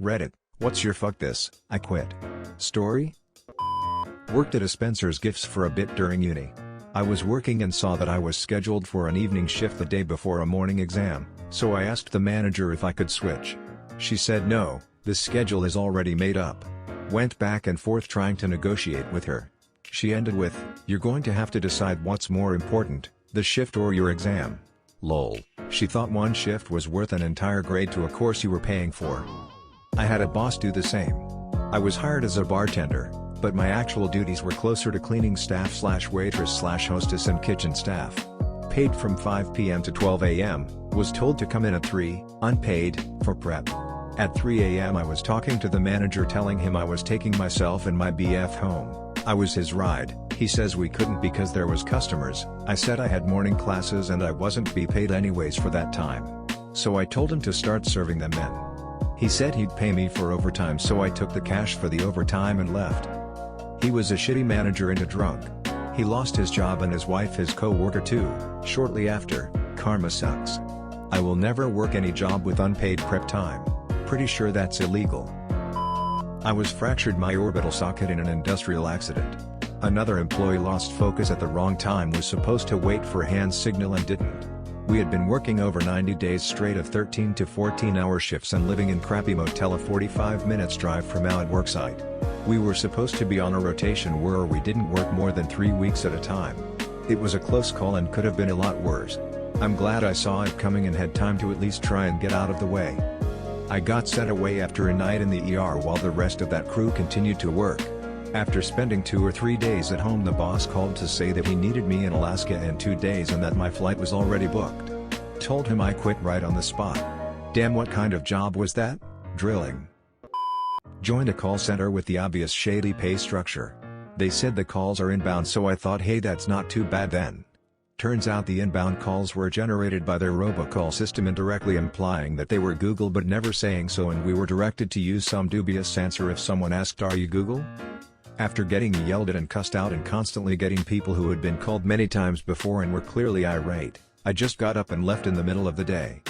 Reddit, what's your fuck this, I quit story? Worked at a Spencer's Gifts for a bit during uni. I was working and saw that I was scheduled for an evening shift the day before a morning exam, so I asked the manager if I could switch. She said no, the schedule is already made up. Went back and forth trying to negotiate with her. She ended with, "You're going to have to decide what's more important, the shift or your exam." Lol, she thought one shift was worth an entire grade to a course you were paying for. I had a boss do the same. I was hired as a bartender, but my actual duties were closer to cleaning staff / waitress / hostess and kitchen staff. Paid from 5 p.m. to 12 a.m., was told to come in at 3, unpaid, for prep. At 3 a.m. I was talking to the manager telling him I was taking myself and my BF home. I was his ride. He says we couldn't because there was customers. I said I had morning classes and I wasn't be paid anyways for that time. So I told him to start serving them then. He said he'd pay me for overtime, so I took the cash for the overtime and left. He was a shitty manager and a drunk. He lost his job and his wife his co-worker too, shortly after. Karma sucks. I will never work any job with unpaid prep time. Pretty sure that's illegal. I was fractured my orbital socket in an industrial accident. Another employee lost focus at the wrong time, was supposed to wait for a hand signal and didn't. We had been working over 90 days straight of 13 to 14-hour shifts and living in crappy motel a 45 minutes drive from our worksite. We were supposed to be on a rotation where we didn't work more than 3 weeks at a time. It was a close call and could have been a lot worse. I'm glad I saw it coming and had time to at least try and get out of the way. I got sent away after a night in the ER while the rest of that crew continued to work. After spending 2 or 3 days at home, the boss called to say that he needed me in Alaska in 2 days and that my flight was already booked. Told him I quit right on the spot. Damn, what kind of job was that? Drilling. Joined a call center with the obvious shady pay structure. They said the calls are inbound, so I thought, hey, that's not too bad then. Turns out the inbound calls were generated by their robocall system indirectly implying that they were Google but never saying so, and we were directed to use some dubious answer if someone asked, "Are you Google?" After getting yelled at and cussed out and constantly getting people who had been called many times before and were clearly irate, I just got up and left in the middle of the day.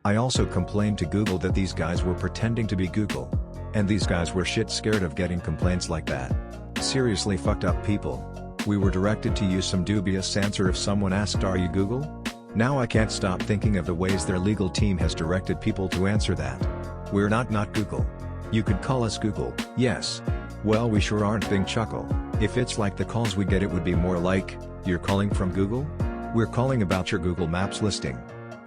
I also complained to Google that these guys were pretending to be Google. And these guys were shit scared of getting complaints like that. Seriously fucked up people. We were directed to use some dubious answer if someone asked, "Are you Google?" Now I can't stop thinking of the ways their legal team has directed people to answer that. We're not Google. You could call us Google, yes. Well, we sure aren't. Bing chuckle. If it's like the calls we get, it would be more like, "You're calling from Google? We're calling about your Google Maps listing."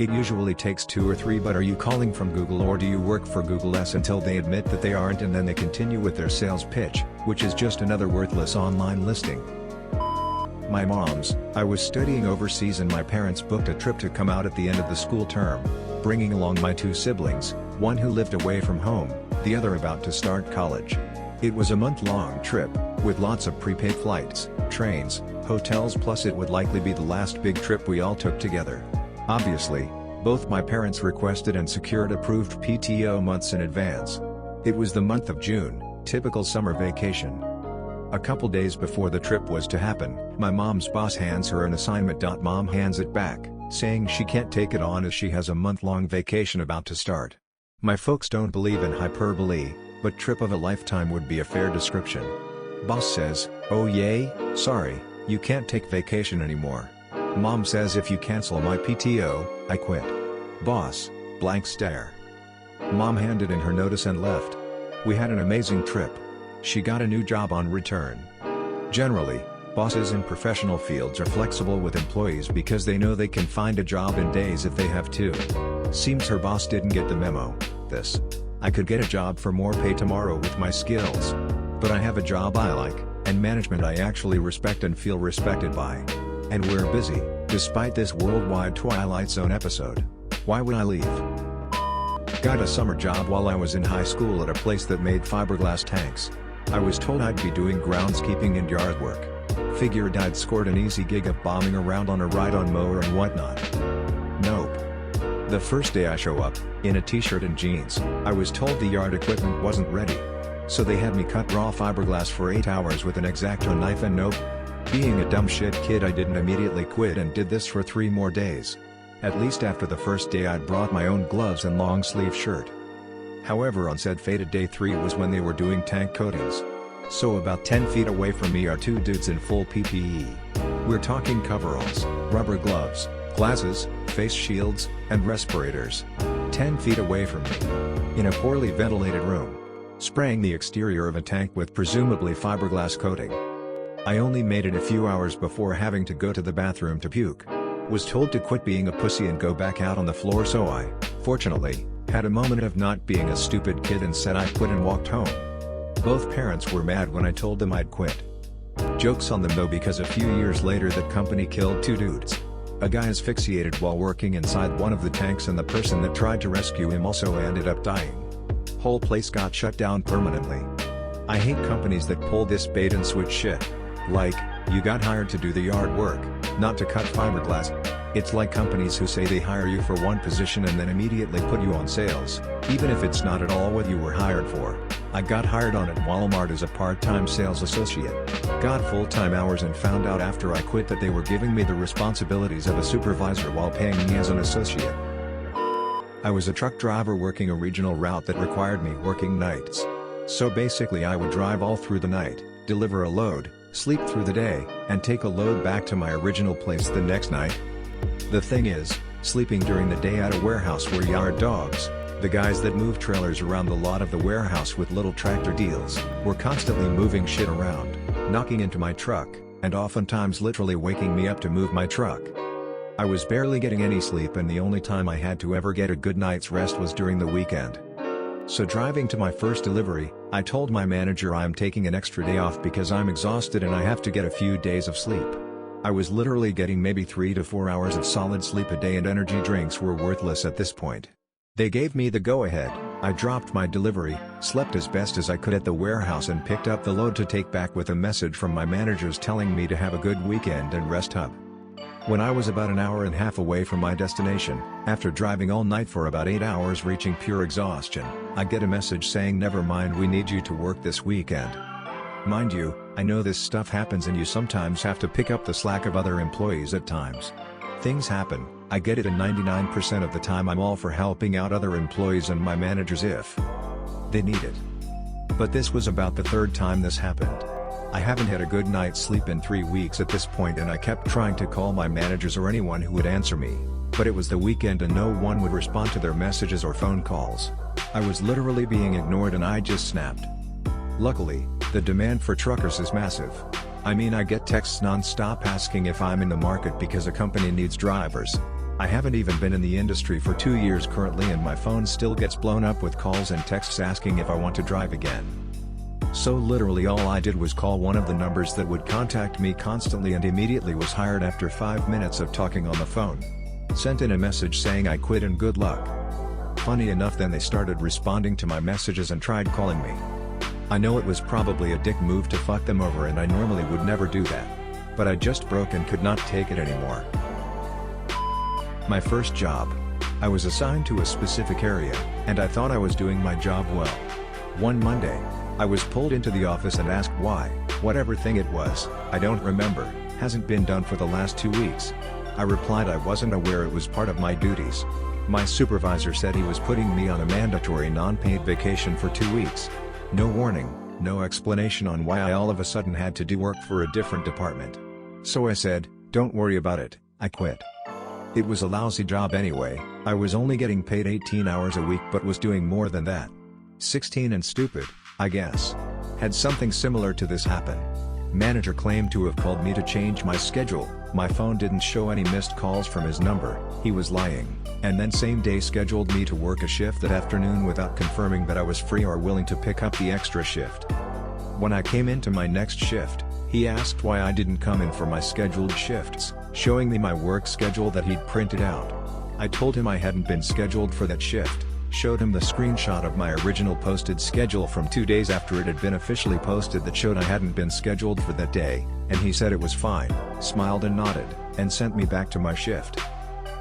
It usually takes 2 or 3, but are you calling from Google or do you work for Google S, until they admit that they aren't, and then they continue with their sales pitch, which is just another worthless online listing. My mom's, I was studying overseas and my parents booked a trip to come out at the end of the school term, bringing along my 2 siblings, one who lived away from home, the other about to start college. It was a month-long trip, with lots of prepaid flights, trains, hotels, plus it would likely be the last big trip we all took together. Obviously, both my parents requested and secured approved PTO months in advance. It was the month of June, typical summer vacation. A couple days before the trip was to happen, my mom's boss hands her an assignment. Mom hands it back, saying she can't take it on as she has a month-long vacation about to start. My folks don't believe in hyperbole, but trip of a lifetime would be a fair description. Boss says, "Oh yay, sorry, you can't take vacation anymore." Mom says, "If you cancel my PTO, I quit." Boss, blank stare. Mom handed in her notice and left. We had an amazing trip. She got a new job on return. Generally, bosses in professional fields are flexible with employees because they know they can find a job in days if they have to. Seems her boss didn't get the memo. This. I could get a job for more pay tomorrow with my skills. But I have a job I like, and management I actually respect and feel respected by. And we're busy, despite this worldwide Twilight Zone episode. Why would I leave? Got a summer job while I was in high school at a place that made fiberglass tanks. I was told I'd be doing groundskeeping and yard work. Figured I'd scored an easy gig of bombing around on a ride-on mower and whatnot. Nope. The first day I show up, in a t-shirt and jeans, I was told the yard equipment wasn't ready. So they had me cut raw fiberglass for 8 hours with an X-Acto knife, and nope. Being a dumb shit kid, I didn't immediately quit and did this for 3 more days. At least after the first day I'd brought my own gloves and long sleeve shirt. However, on said fated day 3 was when they were doing tank coatings. So about 10 feet away from me are two dudes in full PPE. We're talking coveralls, rubber gloves, glasses, face shields, and respirators. 10 feet away from me. In a poorly ventilated room. Spraying the exterior of a tank with presumably fiberglass coating. I only made it a few hours before having to go to the bathroom to puke. Was told to quit being a pussy and go back out on the floor, so I, fortunately, had a moment of not being a stupid kid and said I quit and walked home. Both parents were mad when I told them I'd quit. Joke's on them though, because a few years later that company killed two dudes. A guy asphyxiated while working inside one of the tanks, and the person that tried to rescue him also ended up dying. Whole place got shut down permanently. I hate companies that pull this bait and switch shit. Like, you got hired to do the yard work, not to cut fiberglass. It's like companies who say they hire you for one position and then immediately put you on sales, even if it's not at all what you were hired for. I got hired on at Walmart as a part-time sales associate. Got full-time hours and found out after I quit that they were giving me the responsibilities of a supervisor while paying me as an associate. I was a truck driver working a regional route that required me working nights. So basically I would drive all through the night, deliver a load, sleep through the day, and take a load back to my original place the next night. The thing is, sleeping during the day at a warehouse where yard dogs, the guys that move trailers around the lot of the warehouse with little tractor deals, were constantly moving shit around, knocking into my truck, and oftentimes literally waking me up to move my truck. I was barely getting any sleep, and the only time I had to ever get a good night's rest was during the weekend. So driving to my first delivery, I told my manager I'm taking an extra day off because I'm exhausted and I have to get a few days of sleep. I was literally getting maybe 3 to 4 hours of solid sleep a day, and energy drinks were worthless at this point. They gave me the go-ahead. I dropped my delivery, slept as best as I could at the warehouse, and picked up the load to take back with a message from my managers telling me to have a good weekend and rest up. When I was about an hour and a half away from my destination, after driving all night for about 8 hours reaching pure exhaustion, I get a message saying never mind, we need you to work this weekend. Mind you, I know this stuff happens and you sometimes have to pick up the slack of other employees at times. Things happen, I get it, and 99% of the time I'm all for helping out other employees and my managers if they need it. But this was about the 3rd time this happened. I haven't had a good night's sleep in 3 weeks at this point, and I kept trying to call my managers or anyone who would answer me, but it was the weekend and no one would respond to their messages or phone calls. I was literally being ignored and I just snapped. Luckily, the demand for truckers is massive. I mean, I get texts non-stop asking if I'm in the market because a company needs drivers. I haven't even been in the industry for 2 years currently, and my phone still gets blown up with calls and texts asking if I want to drive again. So literally all I did was call one of the numbers that would contact me constantly and immediately was hired after 5 minutes of talking on the phone. Sent in a message saying I quit and good luck. Funny enough, then they started responding to my messages and tried calling me. I know it was probably a dick move to fuck them over, and I normally would never do that. But I just broke and could not take it anymore. My first job. I was assigned to a specific area, and I thought I was doing my job well. One Monday, I was pulled into the office and asked why, whatever thing it was, I don't remember, hasn't been done for the last 2 weeks. I replied I wasn't aware it was part of my duties. My supervisor said he was putting me on a mandatory non-paid vacation for 2 weeks. No warning, no explanation on why I all of a sudden had to do work for a different department. So I said, don't worry about it, I quit. It was a lousy job anyway. I was only getting paid 18 hours a week but was doing more than that. 16 and stupid, I guess. Had something similar to this happen. Manager claimed to have called me to change my schedule. My phone didn't show any missed calls from his number. He was lying, and then same day scheduled me to work a shift that afternoon without confirming that I was free or willing to pick up the extra shift. When I came into my next shift, he asked why I didn't come in for my scheduled shifts, showing me my work schedule that he'd printed out. I told him I hadn't been scheduled for that shift, showed him the screenshot of my original posted schedule from 2 days after it had been officially posted that showed I hadn't been scheduled for that day, and he said it was fine, smiled and nodded, and sent me back to my shift.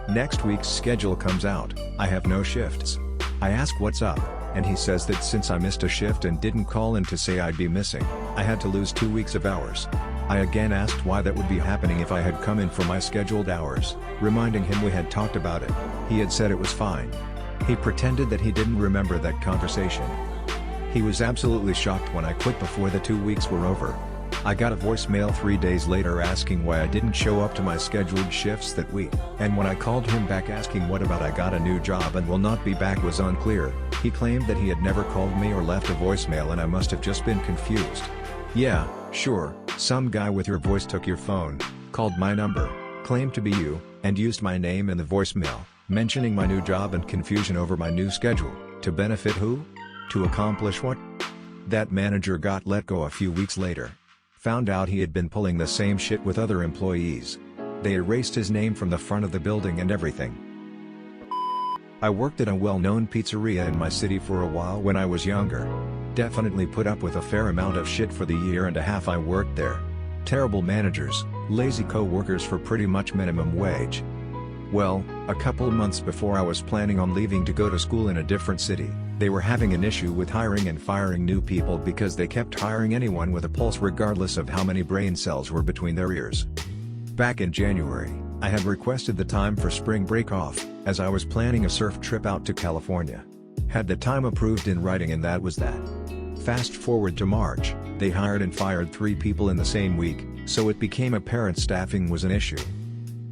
Next week's schedule comes out, I have no shifts. I ask what's up, and he says that since I missed a shift and didn't call in to say I'd be missing, I had to lose 2 weeks of hours. I again asked why that would be happening if I had come in for my scheduled hours, reminding him we had talked about it. He had said it was fine. He pretended that he didn't remember that conversation. He was absolutely shocked when I quit before the 2 weeks were over. I got a voicemail 3 days later asking why I didn't show up to my scheduled shifts that week, and when I called him back asking what about I got a new job and will not be back was unclear. He claimed that he had never called me or left a voicemail and I must have just been confused. Yeah, sure, some guy with your voice took your phone, called my number, claimed to be you, and used my name in the voicemail, mentioning my new job and confusion over my new schedule, to benefit who? To accomplish what? That manager got let go a few weeks later. Found out he had been pulling the same shit with other employees. They erased his name from the front of the building and everything. I worked at a well-known pizzeria in my city for a while when I was younger. Definitely put up with a fair amount of shit for the year and a half I worked there. Terrible managers, lazy co-workers for pretty much minimum wage. Well, a couple months before I was planning on leaving to go to school in a different city, they were having an issue with hiring and firing new people because they kept hiring anyone with a pulse regardless of how many brain cells were between their ears. Back in January, I had requested the time for spring break off, as I was planning a surf trip out to California. Had the time approved in writing and that was that. Fast forward to March, they hired and fired 3 people in the same week, so it became apparent staffing was an issue.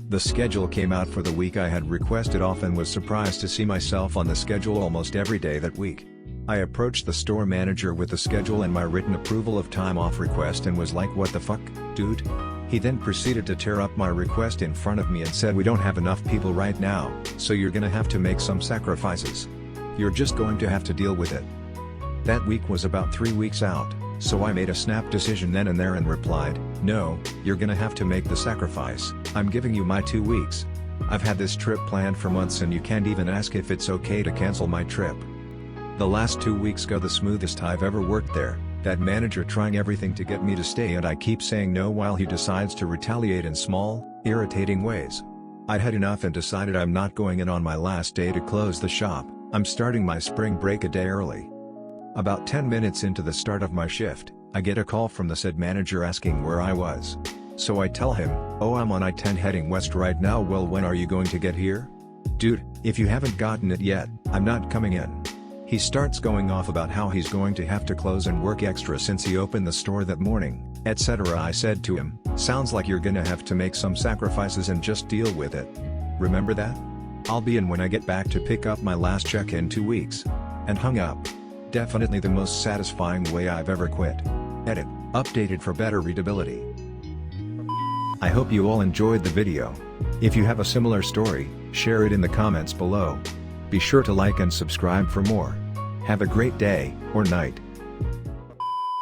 The schedule came out for the week I had requested off and was surprised to see myself on the schedule almost every day that week. I approached the store manager with the schedule and my written approval of time off request and was like, what the fuck, dude? He then proceeded to tear up my request in front of me and said, we don't have enough people right now, so you're gonna have to make some sacrifices. You're just going to have to deal with it. That week was about 3 weeks out, so I made a snap decision then and there and replied, no, you're gonna have to make the sacrifice. I'm giving you my 2 weeks. I've had this trip planned for months and you can't even ask if it's okay to cancel my trip. The last 2 weeks go the smoothest I've ever worked there, that manager trying everything to get me to stay and I keep saying no while he decides to retaliate in small, irritating ways. I'd had enough and decided I'm not going in on my last day to close the shop. I'm starting my spring break a day early. About 10 minutes into the start of my shift, I get a call from the said manager asking where I was. So I tell him, oh, I'm on I-10 heading west right now. Well, when are you going to get here? Dude, if you haven't gotten it yet, I'm not coming in. He starts going off about how he's going to have to close and work extra since he opened the store that morning, etc. I said to him, sounds like you're gonna have to make some sacrifices and just deal with it. Remember that? I'll be in when I get back to pick up my last check in 2 weeks. And hung up. Definitely the most satisfying way I've ever quit. Edit, updated for better readability. I hope you all enjoyed the video. If you have a similar story, share it in the comments below. Be sure to like and subscribe for more. Have a great day, or night.